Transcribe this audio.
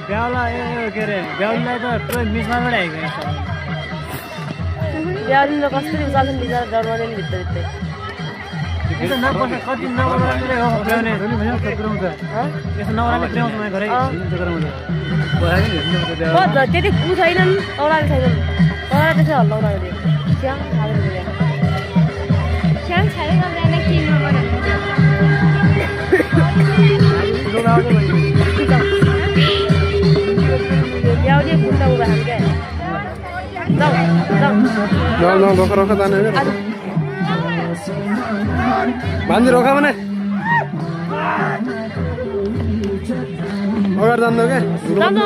ब्याउला के अरे ब्याउलाई त पुरै मिसमा बनाएको ब्याउले त कसरी उचाल्छन् बिचरा डरमाने नि भित्र भित्रै यसो नपर्छ कति नबराले हो ब्याउने पनि भने खतराउँछ यसो नबराले ब्याउँछ म घरै गराउँछ भएन नि त्यति कु छैनन् औराले छैनन् तर त्यसै हल्लाउन गरे स्याङ खाले गरे स्याङ खाले गर्दैन के नगर्नु ब्याउने बुन्दा उभा हामी क्या जाऊ रोका जाने बाँधी रोका भने अगाडि जान्नु क्या